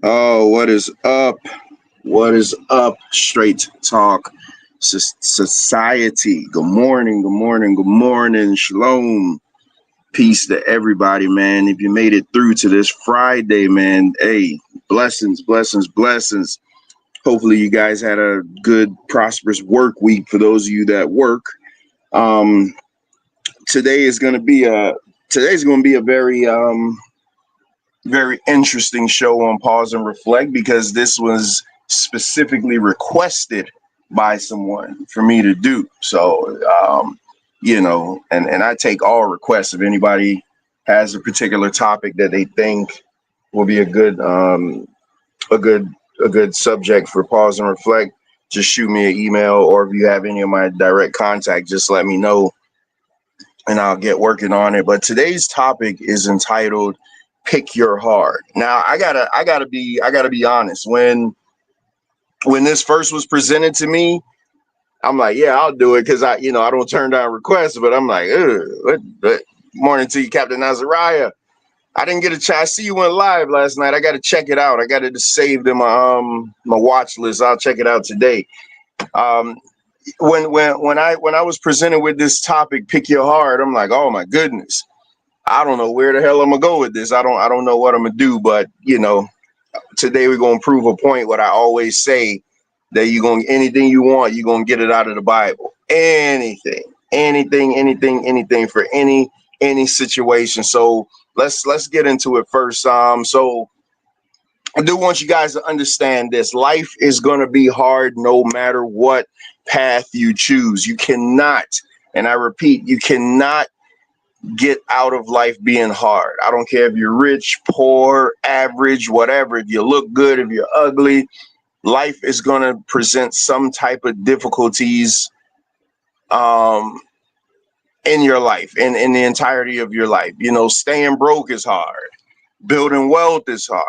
Oh, what is up? What is up? Straight talk society. Good morning, good morning, good morning. Shalom. Peace to everybody, man. If you made it through to this Friday, man, hey, blessings, blessings, blessings. Hopefully you guys had a good, prosperous work week for those of you that work. Um, today is gonna be a today's gonna be a very interesting show on Pause and Reflect because this was specifically requested by someone for me to do. So, and I take all requests. If anybody has a particular topic that they think will be a good, a good subject for Pause and Reflect, just shoot me an email, or if you have any of my direct contact, just let me know and I'll get working on it. But today's topic is entitled "Pick Your Heart." Now, I gotta be honest. When this first was presented to me, I'm like, yeah, I'll do it because I don't turn down requests. But I'm like, what? Morning to you, Captain Nazariah. I didn't get a chance. I see you went live last night. I got to check it out. I got it saved in my watch list. I'll check it out today. Um, when I was presented with this topic, pick your heart. I'm like, oh my goodness, I don't know where the hell I'm gonna go with this. I don't know what I'm gonna do, but today we're gonna prove a point. What I always say, that you're gonna anything you want, you're gonna get it out of the Bible. Anything for any situation. So let's get into it first. So I do want you guys to understand this. Life is gonna be hard no matter what path you choose. You cannot, and I repeat, you cannot get out of life being hard. I don't care if you're rich, poor, average, whatever. If you look good, if you're ugly, life is going to present some type of difficulties um, in your life, in the entirety of your life. Staying broke is hard. Building wealth is hard.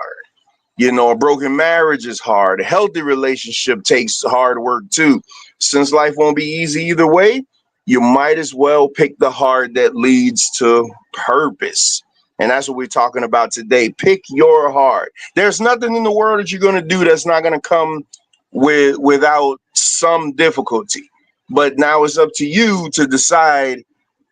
A broken marriage is hard. A healthy relationship takes hard work too. Since life won't be easy either way, you might as well pick the hard that leads to purpose. And that's what we're talking about today. Pick your heart. There's nothing in the world that you're going to do that's not going to come without some difficulty. But now it's up to you to decide,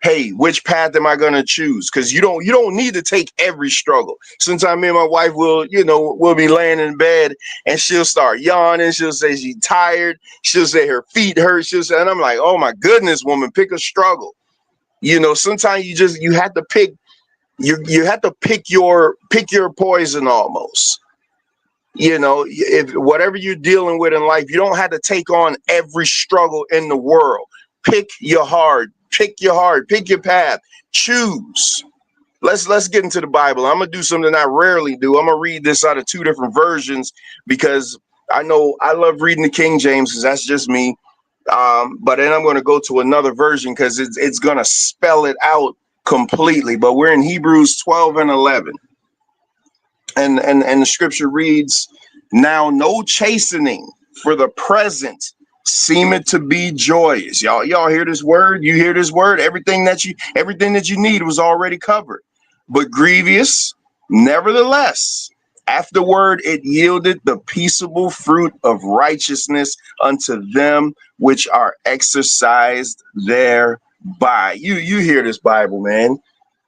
hey, which path am I going to choose? Because you don't need to take every struggle. Sometimes me and my wife we'll be laying in bed and she'll start yawning. She'll say she's tired. She'll say her feet hurt. She'll say, and I'm like, oh my goodness, woman, pick a struggle. Sometimes you have to pick you have to pick your poison almost. If whatever you're dealing with in life, you don't have to take on every struggle in the world. Pick your heart, pick your heart, pick your path, choose. Let's get into the Bible. I'm gonna do something I rarely do. I'm gonna read this out of two different versions because I know I love reading the King James because that's just me. But then I'm gonna go to another version because it's gonna spell it out completely. But we're in Hebrews 12 and 11. And the scripture reads, now no chastening for the present seemeth to be joyous. Y'all hear this word? You hear this word? Everything that you need was already covered. But grievous, nevertheless, afterward it yielded the peaceable fruit of righteousness unto them which are exercised thereby. You hear this Bible, man.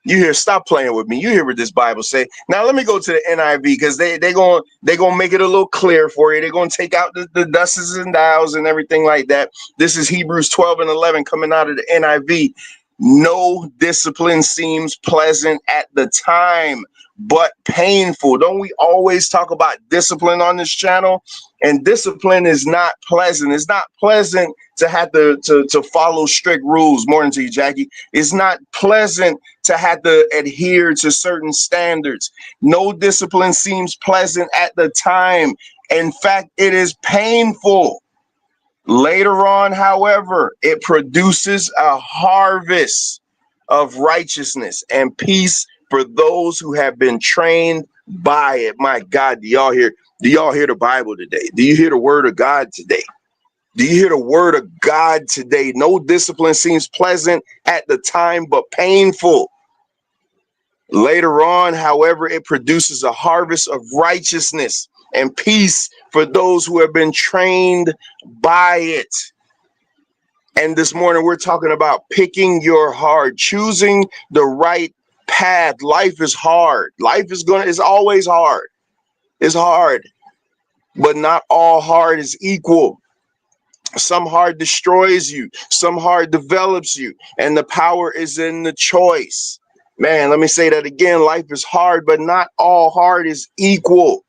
You hear, stop playing with me. You hear what this Bible say. Now let me go to the NIV because they gonna make it a little clear for you. They're gonna take out the dusts and dials and everything like that. This is Hebrews 12 and 11 coming out of the NIV. No discipline seems pleasant at the time, but painful. Don't we always talk about discipline on this channel? And discipline is not pleasant. It's not pleasant to have to follow strict rules. Morning to you, Jackie. It's not pleasant to have to adhere to certain standards. No discipline seems pleasant at the time. In fact, it is painful. Later on, however, it produces a harvest of righteousness and peace for those who have been trained by it. My God, do y'all hear? Do y'all hear the Bible today? Do you hear the word of God today? Do you hear the word of God today? No discipline seems pleasant at the time, but painful. Later on, however, it produces a harvest of righteousness and peace for those who have been trained by it. And this morning we're talking about picking your heart, choosing the right path. Life is hard. Life is always hard. It's hard, but not all hard is equal. Some hard destroys you, some hard develops you, and the power is in the choice. Man, let me say that again. Life is hard, but not all hard is equal.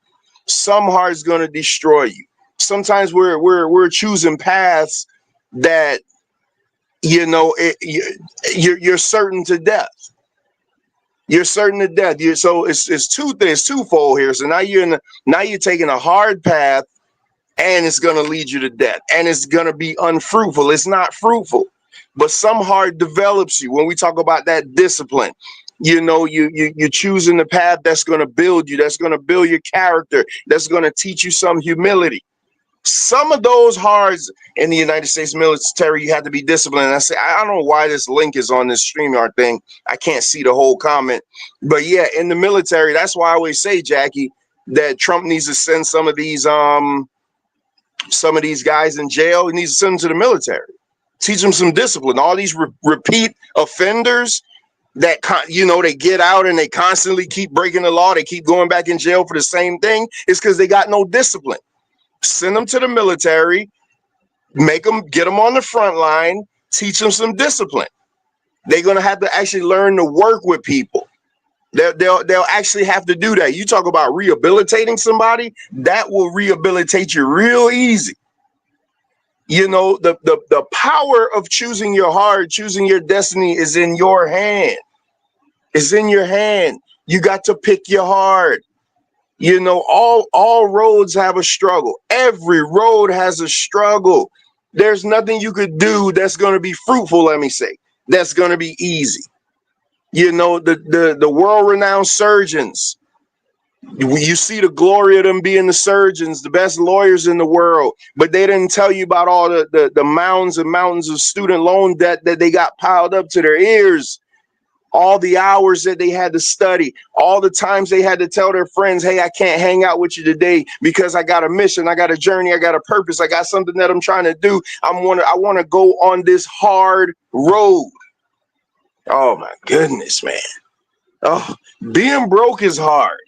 Some hard is going to destroy you. Sometimes we're choosing paths that you're certain to death. You're certain to death. So it's two things, twofold here. So now you're taking a hard path, and it's going to lead you to death, and it's going to be unfruitful. It's not fruitful. But some hard develops you. When we talk about that discipline, you're choosing the path that's going to build you, that's going to build your character, that's going to teach you some humility. Some of those hards in the United States military, you have to be disciplined. And I don't know why this link is on this StreamYard thing. I can't see the whole comment. But yeah, in the military, that's why I always say, Jackie, that Trump needs to send some of these guys in jail. He needs to send them to the military. Teach them some discipline. All these repeat offenders that, they get out and they constantly keep breaking the law. They keep going back in jail for the same thing. It's because they got no discipline. Send them to the military, get them on the front line, teach them some discipline. They're going to have to actually learn to work with people. They'll actually have to do that. You talk about rehabilitating somebody, that will rehabilitate you real easy. The power of choosing your heart, choosing your destiny is in your hand. It's in your hand. You got to pick your heart. All roads have a struggle. Every road has a struggle. There's nothing you could do that's going to be fruitful, let me say, that's going to be easy. The world-renowned surgeons, you see the glory of them being the surgeons, the best lawyers in the world, but they didn't tell you about all the mounds and mountains of student loan debt that they got piled up to their ears. All the hours that they had to study, all the times they had to tell their friends, hey, I can't hang out with you today because I got a mission, I got a journey, I got a purpose, I got something that I'm trying to do. I want to go on this hard road. Oh my goodness, man. Oh, being broke is hard.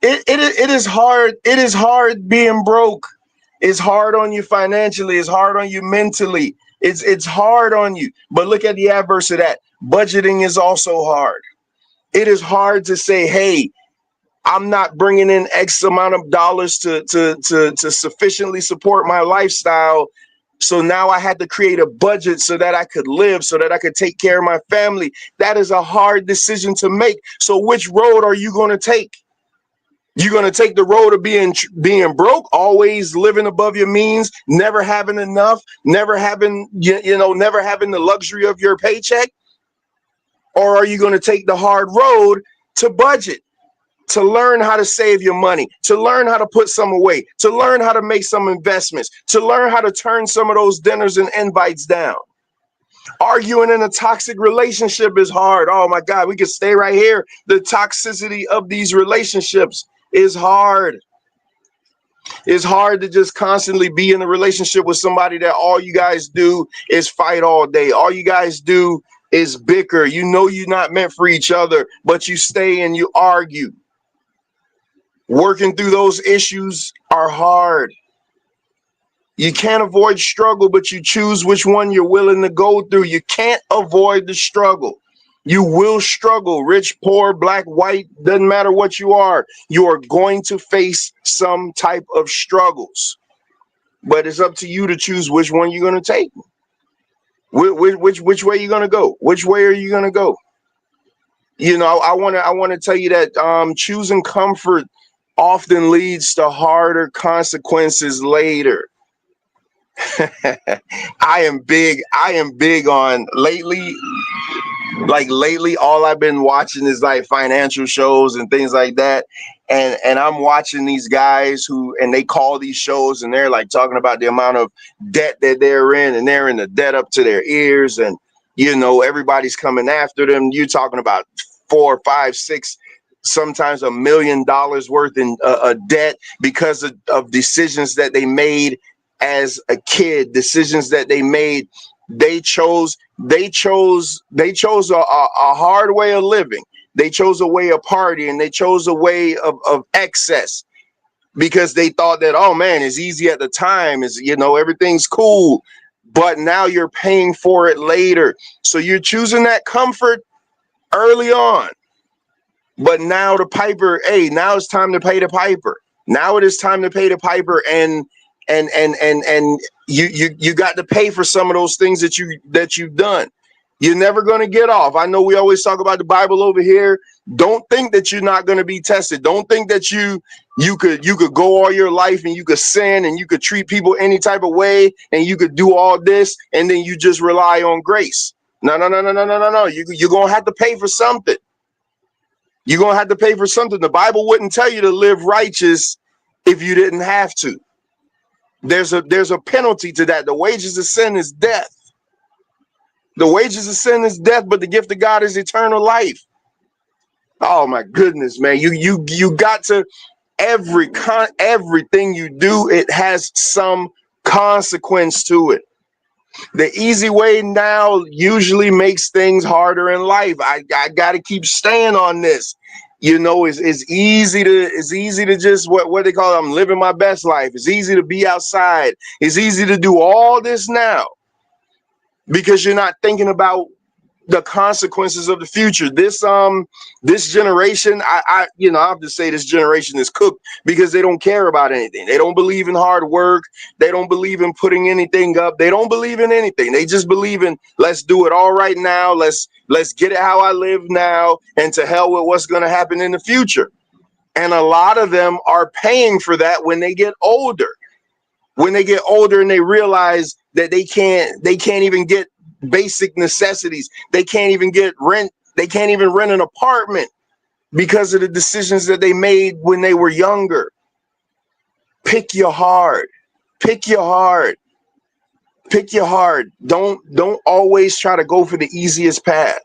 It is hard. It is hard being broke. It's hard on you financially. It's hard on you mentally. It's hard on you. But look at the adverse of that. Budgeting is also hard. It is hard to say, hey, I'm not bringing in X amount of dollars to sufficiently support my lifestyle. So now I had to create a budget so that I could live, so that I could take care of my family. That is a hard decision to make. So which road are you going to take? You're going to take the road of being broke, always living above your means, never having enough, never having the luxury of your paycheck? Or are you going to take the hard road to budget, to learn how to save your money, to learn how to put some away, to learn how to make some investments, to learn how to turn some of those dinners and invites down? Arguing in a toxic relationship is hard. Oh my God, we could stay right here. The toxicity of these relationships is hard. It's hard to just constantly be in a relationship with somebody that all you guys do is fight all day. All you guys do is bicker. You're not meant for each other, but you stay and you argue. Working through those issues are hard. You can't avoid struggle, but you choose which one you're willing to go through. You can't avoid the struggle. You will struggle, rich, poor, black, white, doesn't matter what you are. You are going to face some type of struggles, but it's up to you to choose which one you're going to take. Which way you're going to go? Which way are you going to go? I want to tell you that choosing comfort often leads to harder consequences later. I am big on lately. Lately, all I've been watching is like financial shows and things like that. And I'm watching these guys and they call these shows and they're like talking about the amount of debt that they're in, and they're in the debt up to their ears, and everybody's coming after them. You're talking about 4, 5, 6 sometimes $1 million worth in debt because of decisions that they made as a kid, decisions that they made. They chose a hard way of living. They chose a way of partying. They chose a way of excess because they thought that, oh man, it's easy at the time, is, everything's cool. But now you're paying for it later. So you're choosing that comfort early on. But now now it's time to pay the piper. Now it is time to pay the piper, and you got to pay for some of those things that you've done. You're never going to get off. I know we always talk about the Bible over here. Don't think that you're not going to be tested. Don't think that you could go all your life and you could sin and you could treat people any type of way and you could do all this and then you just rely on grace. No. You're going to have to pay for something. You're going to have to pay for something. The Bible wouldn't tell you to live righteous if you didn't have to. There's a penalty to that. The wages of sin is death. The wages of sin is death, but the gift of God is eternal life. Oh my goodness, man. You got to, everything you do, it has some consequence to it. The easy way now usually makes things harder in life. I got to keep staying on this. It's easy to just what they call it, I'm living my best life. It's easy to be outside. It's easy to do all this now because you're not thinking about the consequences of the future. This generation, I have to say this generation is cooked because they don't care about anything. They don't believe in hard work. They don't believe in putting anything up. They don't believe in anything. They just believe in, let's do it all right now. Let's get it how I live now, and to hell with what's going to happen in the future. And a lot of them are paying for that when they get older. When they get older and they realize that they can't even get basic necessities. They can't even get rent. They can't even rent an apartment because of the decisions that they made when they were younger. Pick your heart. Pick your heart. Pick your heart. Don't always try to go for the easiest path.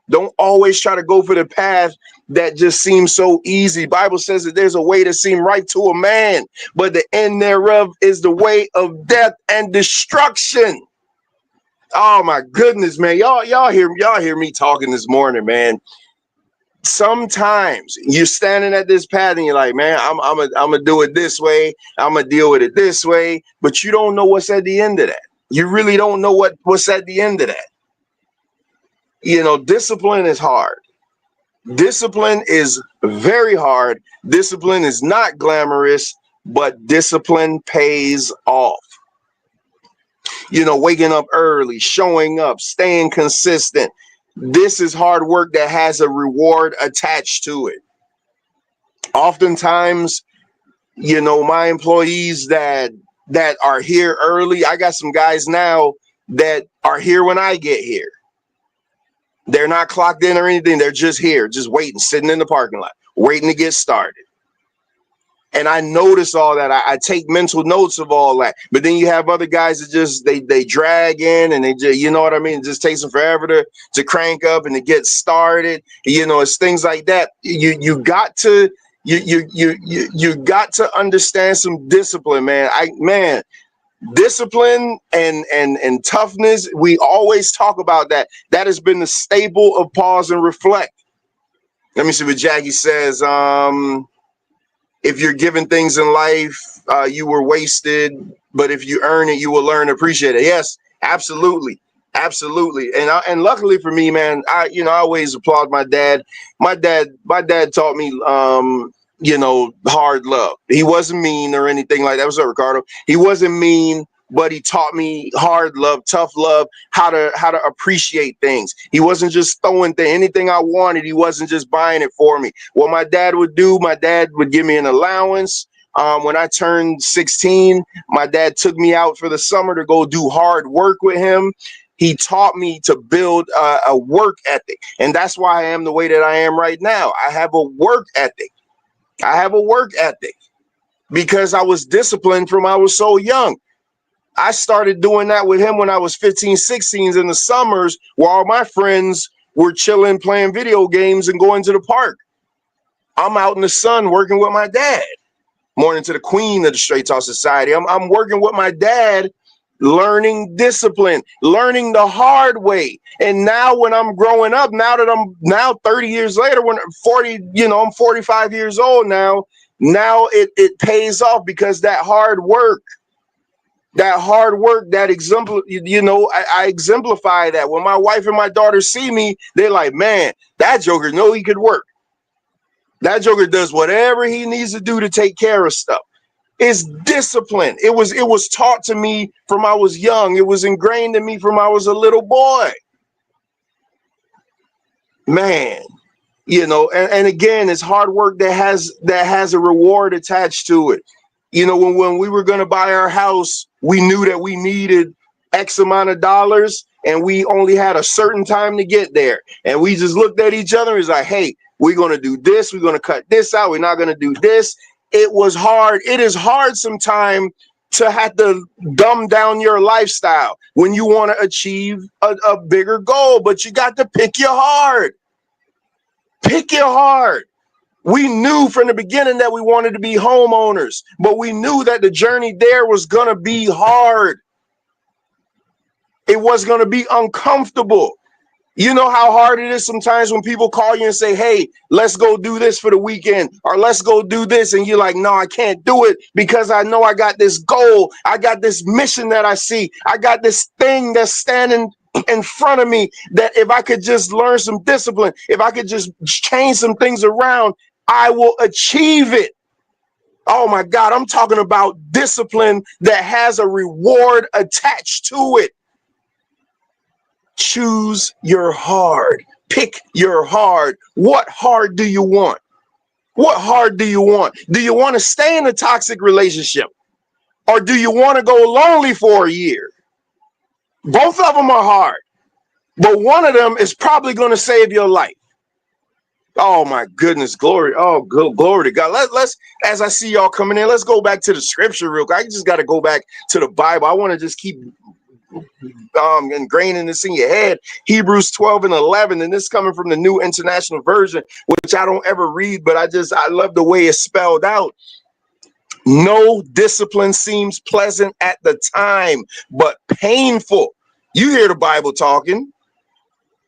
Don't always try to go for the path that just seems so easy. Bible says that there's a way that seems right to a man, but the end thereof is the way of death and destruction. Oh my goodness, man. Y'all hear me talking this morning, man. Sometimes you're standing at this path and you're like, man, I'm gonna do it this way. I'm gonna deal with it this way, but you don't know what's at the end of that. You really don't know what's at the end of that. Discipline is hard. Discipline is very hard. Discipline is not glamorous, but discipline pays off. Waking up early, showing up, staying consistent. This is hard work that has a reward attached to it. Oftentimes, my employees that are here early, I got some guys now that are here when I get here. They're not clocked in or anything. They're just here, just waiting, sitting in the parking lot, waiting to get started. And I notice all that. I take mental notes of all that. But then you have other guys that just they drag in and they just, you know what I mean? It just takes them forever to crank up and to get started. It's things like that. You got to understand some discipline, man. Discipline and toughness. We always talk about that. That has been the staple of pause and reflect. Let me see what Jackie says. If you're given things in life, you were wasted, but if you earn it, you will learn to appreciate it. Yes, absolutely. And luckily for me, man, I always applaud my dad. My dad taught me, hard love. He wasn't mean or anything like that. What's up, Ricardo? He wasn't mean, but he taught me hard love, tough love, how to appreciate things. He wasn't just throwing anything I wanted. He wasn't just buying it for me. What my dad would do, my dad would give me an allowance. When I turned 16, my dad took me out for the summer to go do hard work with him. He taught me to build a work ethic. And that's why I am the way that I am right now. I have a work ethic. Because I was disciplined from I was so young. I started doing that with him when I was 15, 16 in the summers while my friends were chilling, playing video games and going to the park. I'm out in the sun working with my dad. Morning to the queen of the Straight Talk Society. I'm working with my dad, learning discipline, learning the hard way. And now when I'm growing up, now that I'm now 30 years later, when 40, I'm 45 years old now it pays off, because that hard work, that example, I exemplify that. When my wife and my daughter see me, they're like, man, that joker know he could work. That joker does whatever he needs to do to take care of stuff. It's discipline. It was taught to me from I was young. It was ingrained in me from I was a little boy. Man, and again, it's hard work that has a reward attached to it. When we were going to buy our house, we knew that we needed X amount of dollars, and we only had a certain time to get there. And we just looked at each other and was like, hey, we're going to do this. We're going to cut this out. We're not going to do this. It was hard. It is hard sometimes to have to dumb down your lifestyle when you want to achieve a bigger goal, but you got to pick your heart. Pick your heart. We knew from the beginning that we wanted to be homeowners, but we knew that the journey there was going to be hard. It was going to be uncomfortable. You know how hard it is sometimes when people call you and say, hey, let's go do this for the weekend, or let's go do this. And you're like, no, I can't do it, because I know I got this goal. I got this mission that I see. I got this thing that's standing in front of me, that if I could just learn some discipline, if I could just change some things around, I will achieve it. Oh my God, I'm talking about discipline that has a reward attached to it. Choose your hard. Pick your hard. What hard do you want? What hard do you want? Do you want to stay in a toxic relationship? Or do you want to go lonely for a year? Both of them are hard, but one of them is probably going to save your life. Oh my goodness, glory. Oh, glory to God. Let's, as I see y'all coming in, let's go back to the scripture real quick. I just got to go back to the Bible. I want to just keep ingraining this in your head. Hebrews 12:11, and this coming from the New International Version, which I don't ever read, but I love the way it's spelled out. No discipline seems pleasant at the time, but painful. You hear the Bible talking,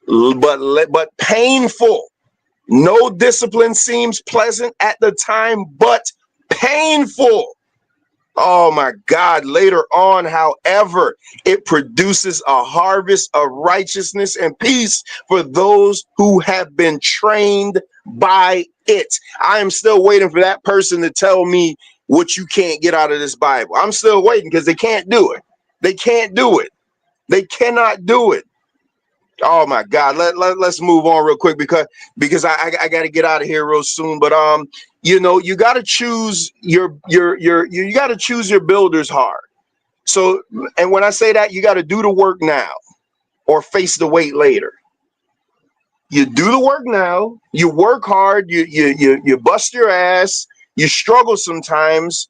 but painful. No discipline seems pleasant at the time, but painful. Oh my God. Later on, however, it produces a harvest of righteousness and peace for those who have been trained by it. I am still waiting for that person to tell me what you can't get out of this Bible. I'm still waiting, because they can't do it. They can't do it. They cannot do it. Oh my God. Let's move on real quick, because I got to get out of here real soon. But you got to choose you got to choose your builders hard. So, and when I say that, you got to do the work now or face the weight later. You do the work now, you work hard, you bust your ass, you struggle sometimes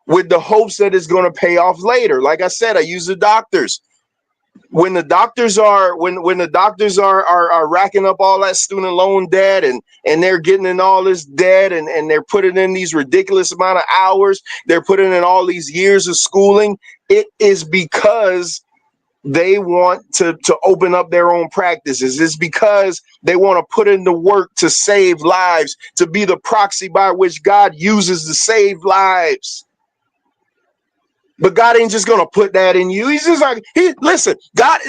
with the hopes that it's going to pay off later. Like I said, I use the doctors. When the doctors are racking up all that student loan debt, and they're getting in all this debt, and they're putting in these ridiculous amount of hours, they're putting in all these years of schooling, it is because they want to open up their own practices. It's because they want to put in the work to save lives, to be the proxy by which God uses to save lives. But God ain't just going to put that in you. He's just like, listen, God,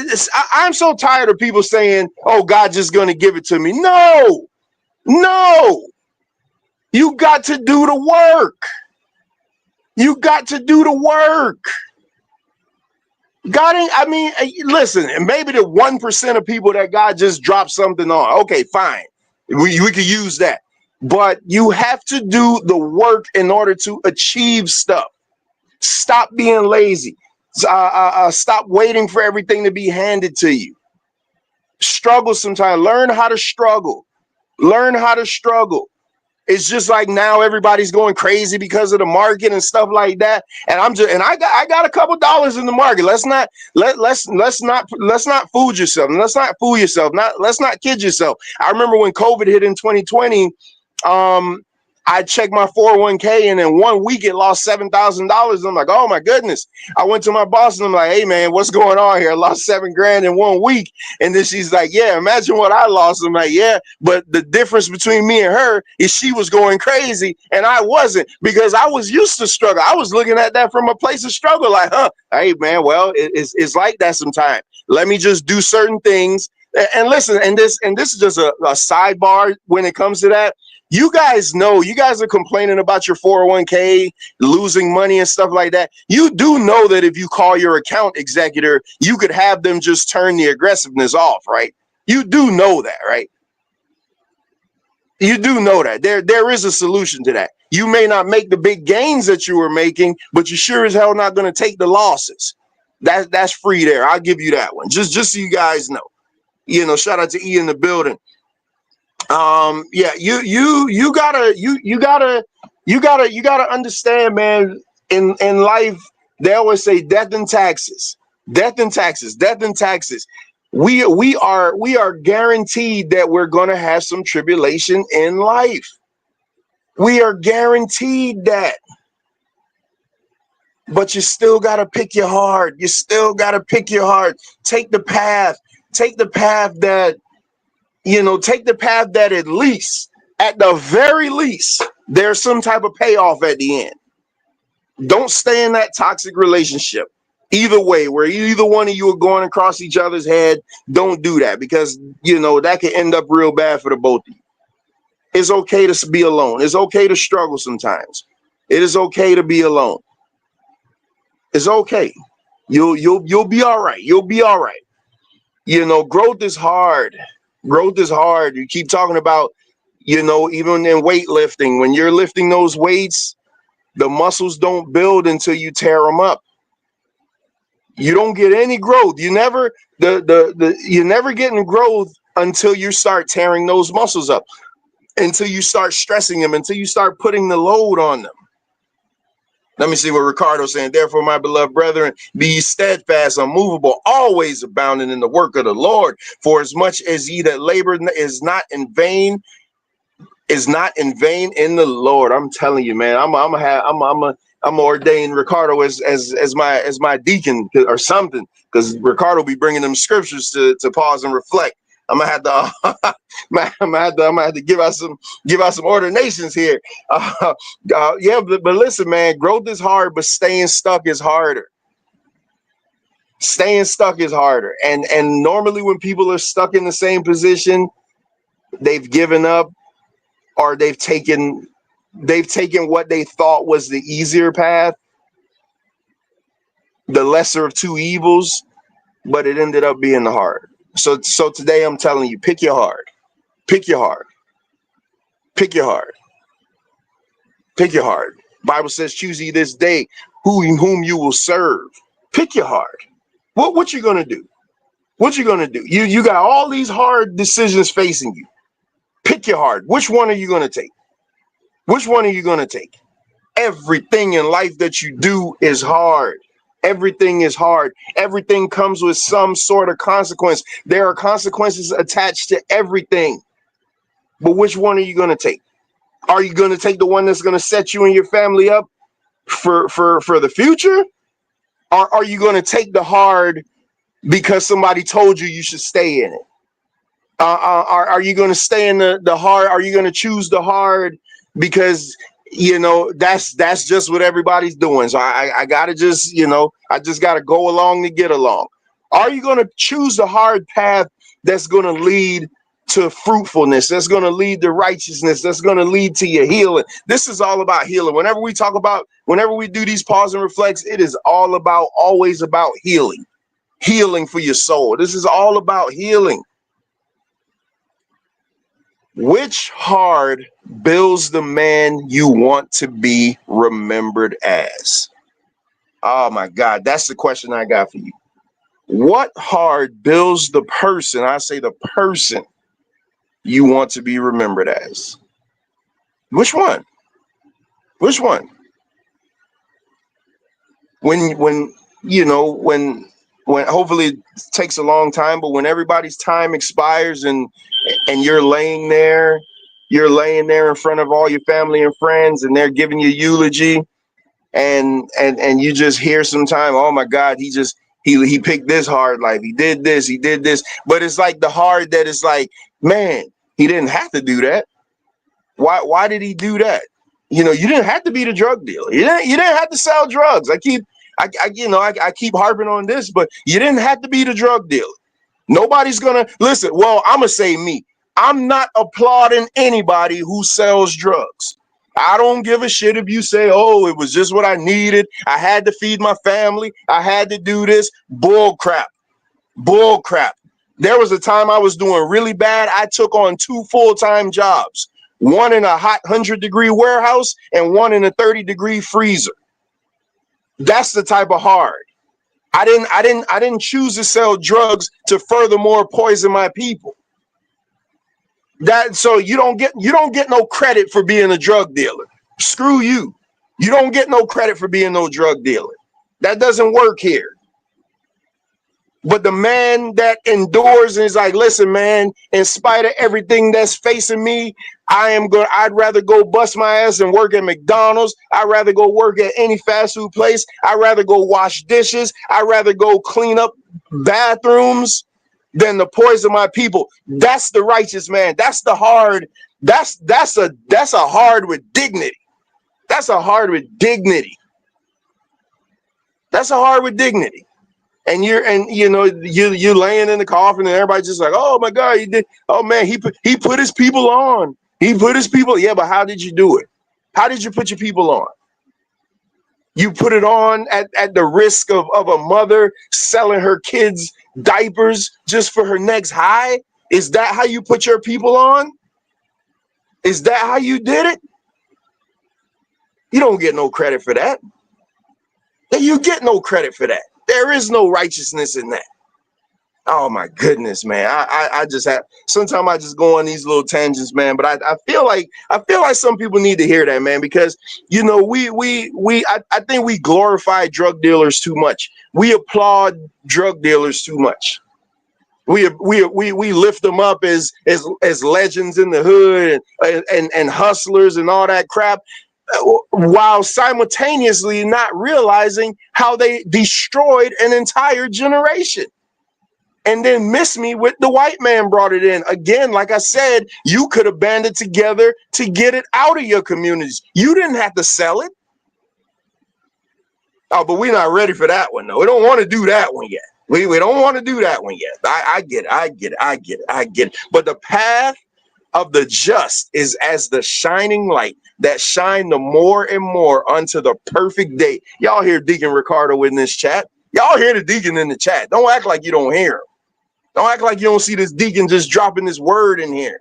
I'm so tired of people saying, oh, God's just going to give it to me. No, you got to do the work. You got to do the work. God ain't, listen, and maybe the 1% of people that God just dropped something on. Okay, fine. We could use that. But you have to do the work in order to achieve stuff. Stop being lazy. Stop waiting for everything to be handed to you. Struggle sometimes. Learn how to struggle. Learn how to struggle. It's just like now everybody's going crazy because of the market and stuff like that. And I got a couple dollars in the market. Let's not fool yourself. Let's not fool yourself. Let's not kid yourself. I remember when COVID hit in 2020. I checked my 401k and in 1 week it lost $7,000. I'm like, oh my goodness. I went to my boss and I'm like, hey man, what's going on here? I lost 7 grand in 1 week. And then she's like, yeah, imagine what I lost. I'm like, yeah, but the difference between me and her is she was going crazy and I wasn't, because I was used to struggle. I was looking at that from a place of struggle, like, hey man, well, it's like that sometimes. Let me just do certain things. And listen, and this is just a sidebar when it comes to that. You guys know, you guys are complaining about your 401k losing money and stuff like that. You do know that if you call your account executor, you could have them just turn the aggressiveness off, right? You do know that, right? You do know that there is a solution to that. You may not make the big gains that you were making, but you sure as hell not going to take the losses. That's free there. I'll give you that one. Just so you guys know. You know, shout out to E in the building. Yeah, you gotta understand, man. In life, they always say death and taxes, death and taxes, death and taxes. We are guaranteed that we're gonna have some tribulation in life. We are guaranteed that. But you still gotta pick your heart. You still gotta pick your heart. Take the path. Take the path that, take the path that at the very least, there's some type of payoff at the end. Don't stay in that toxic relationship. Either way, where either one of you are going across each other's head, don't do that, because, that can end up real bad for the both of you. It's okay to be alone. It's okay to struggle sometimes. It is okay to be alone. It's okay. You'll be all right. You'll be all right. Growth is hard. Growth is hard. You keep talking about, even in weightlifting, when you're lifting those weights, the muscles don't build until you tear them up. You don't get any growth. You never you're never getting growth until you start tearing those muscles up, until you start stressing them, until you start putting the load on them. Let me see what Ricardo's saying. Therefore, my beloved brethren, be steadfast, unmovable, always abounding in the work of the Lord. For as much as ye that labor is not in vain in the Lord. I'm telling you, man. I'm ordain Ricardo as my deacon or something, because Ricardo be bringing them scriptures to pause and reflect. I'm gonna have to, I'm gonna have to give out some ordinations here. Yeah, but listen, man, growth is hard, but staying stuck is harder. Staying stuck is harder, and normally when people are stuck in the same position, they've given up, or they've taken what they thought was the easier path, the lesser of two evils, but it ended up being the hard. So today I'm telling you, pick your heart. Pick your heart. Pick your heart. Pick your heart. Bible says, choose ye this day whom you will serve. Pick your heart. What you gonna do? What you gonna do? You got all these hard decisions facing you. Pick your heart. Which one are you gonna take? Which one are you gonna take? Everything in life that you do is hard. Everything is hard. Everything comes with some sort of consequence. There are consequences attached to everything. But which one are you going to take? Are you going to take the one that's going to set you and your family up for the future? Or are you going to take the hard because somebody told you should stay in it? Are you going to stay in the hard? Are you going to choose the hard because that's just what everybody's doing? So I gotta just I just gotta go along to get along. Are you going to choose the hard path that's going to lead to fruitfulness, that's going to lead to righteousness, that's going to lead to your healing? This is all about healing. Whenever we do these pause and reflects, it is always about healing for your soul. This is all about healing. Which hard builds the man you want to be remembered as? Oh my God, that's the question I got for you. What hard builds the person, I say the person, you want to be remembered as? Which one? Which one? When hopefully it takes a long time, but when everybody's time expires and you're laying there, you're laying there in front of all your family and friends, and they're giving you eulogy, and you just hear sometime, oh my God, he picked this hard life. He did this. He did this. But it's like the hard that is like, man, he didn't have to do that. Why did he do that? You didn't have to be the drug dealer. You didn't have to sell drugs. I keep harping on this, but you didn't have to be the drug dealer. Nobody's gonna listen. Well, I'm gonna say me. I'm not applauding anybody who sells drugs. I don't give a shit if you say, oh, it was just what I needed. I had to feed my family. I had to do this. Bull crap. Bull crap. There was a time I was doing really bad. I took on 2 full-time jobs, one in a hot 100-degree warehouse and one in a 30-degree freezer. That's the type of hard. I didn't choose to sell drugs to furthermore poison my people. So you don't get no credit for being a drug dealer. Screw you. You don't get no credit for being no drug dealer. That doesn't work here. But the man that endures and is like, listen, man, in spite of everything that's facing me, I'd rather go bust my ass and work at McDonald's. I'd rather go work at any fast food place. I'd rather go wash dishes. I'd rather go clean up bathrooms than to poison my people. That's the righteous man. That's the hard. That's a hard with dignity. That's a hard with dignity. That's a hard with dignity. And you're laying in the coffin and everybody's just like, oh my God, he did. Oh man, he put his people on. He put his people. Yeah, but how did you do it? How did you put your people on? You put it on at the risk of a mother selling her kids diapers just for her next high? Is that how you put your people on? Is that how you did it? You don't get no credit for that. You get no credit for that. There is no righteousness in that. Oh my goodness, man. I just have sometimes I just go on these little tangents, man. But I feel like some people need to hear that, man, because I think we glorify drug dealers too much. We applaud drug dealers too much. We lift them up as legends in the hood and hustlers and all that crap, while simultaneously not realizing how they destroyed an entire generation. And then miss me with the white man brought it in. Again, like I said, you could have banded together to get it out of your communities. You didn't have to sell it. Oh, but we're not ready for that one, though. We don't want to do that one yet. We don't want to do that one yet. I get it. But the path of the just is as the shining light that shine the more and more unto the perfect day. Y'all hear Deacon Ricardo in this chat. Y'all hear the deacon in the chat. Don't act like you don't hear him. Don't act like you don't see this deacon just dropping this word in here.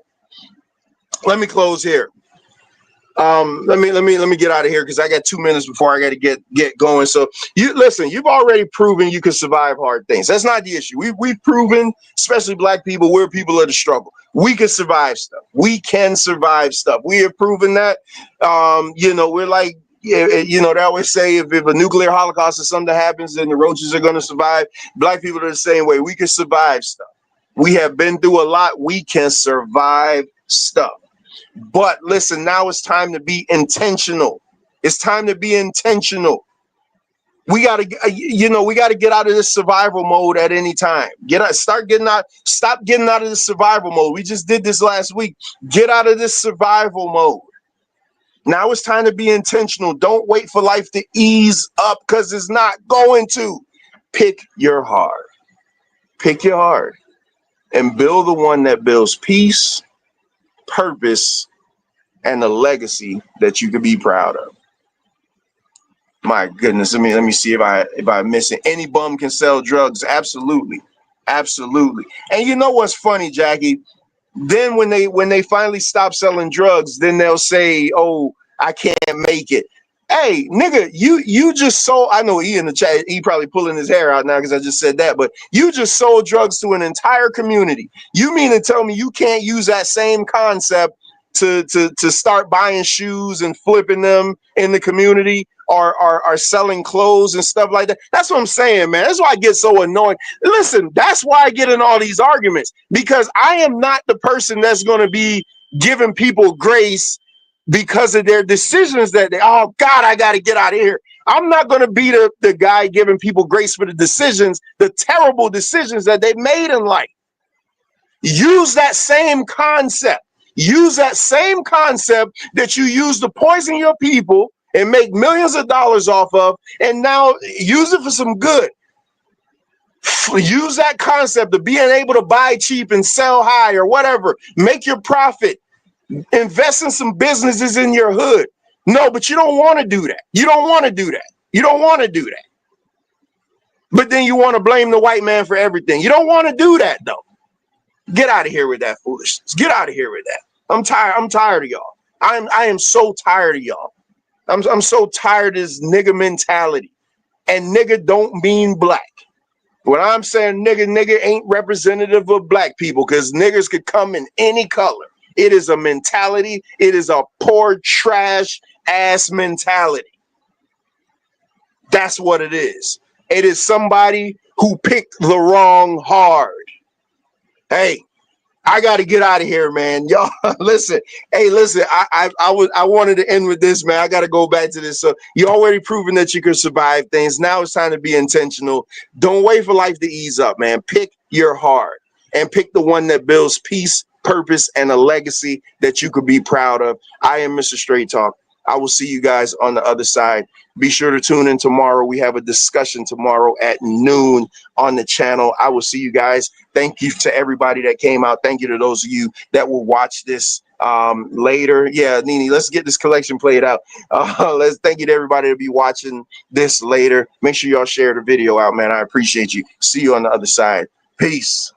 Let me close here. Let me get out of here because I got 2 minutes before I got to get going. So you've already proven you can survive hard things. That's not the issue. We've proven, especially black people, we're people of the struggle. We can survive stuff. We can survive stuff. We have proven that. We're like, they always say if a nuclear holocaust or something happens, then the roaches are going to survive. Black people are the same way. We can survive stuff. We have been through a lot. We can survive stuff. But listen, now it's time to be intentional. It's time to be intentional. We got to get out of this survival mode at any time. Stop getting out of this survival mode. We just did this last week. Get out of this survival mode. Now it's time to be intentional. Don't wait for life to ease up because it's not going to. Pick your heart. Pick your heart and build the one that builds peace, purpose, and a legacy that you can be proud of. My goodness, let me see if I'm missing. Any bum can sell drugs. Absolutely. Absolutely. And you know what's funny, Jackie? Then when they finally stop selling drugs, then they'll say, oh, I can't make it. Hey, nigga, you just sold. I know he in the chat, he probably pulling his hair out now because I just said that, but you just sold drugs to an entire community. You mean to tell me you can't use that same concept to start buying shoes and flipping them in the community or selling clothes and stuff like that? That's what I'm saying, man. That's why I get so annoyed. Listen, that's why I get in all these arguments, because I am not the person that's going to be giving people grace because of their decisions that they, oh God, I got to get out of here. I'm not going to be the guy giving people grace for the decisions, the terrible decisions that they made in life. Use that same concept. Use that same concept that you use to poison your people and make millions of dollars off of, and now use it for some good. Use that concept of being able to buy cheap and sell high or whatever. Make your profit. Invest in some businesses in your hood. No, but you don't want to do that. You don't want to do that. You don't want to do that. But then you want to blame the white man for everything. You don't want to do that, though. Get out of here with that foolishness. Get out of here with that. I'm tired. I'm tired of y'all. I am so tired of y'all. I'm so tired of this nigga mentality. And nigga don't mean black. When I'm saying nigga ain't representative of black people, because niggas could come in any color. It is a mentality. It is a poor, trash ass mentality. That's what it is. It is somebody who picked the wrong hard. Hey, I got to get out of here, man. Y'all, listen. Hey, listen. I wanted to end with this, man. I got to go back to this. So you already proven that you can survive things. Now it's time to be intentional. Don't wait for life to ease up, man. Pick your heart and pick the one that builds peace, purpose, and a legacy that you could be proud of. I am Mr. Straight Talk. I will see you guys on the other side. Be sure to tune in tomorrow. We have a discussion tomorrow at noon on the channel. I will see you guys. Thank you to everybody that came out. Thank you to those of you that will watch this later. Yeah, Nene, let's get this collection played out. Let's thank you to everybody to be watching this later. Make sure y'all share the video out, man. I appreciate you. See you on the other side. Peace.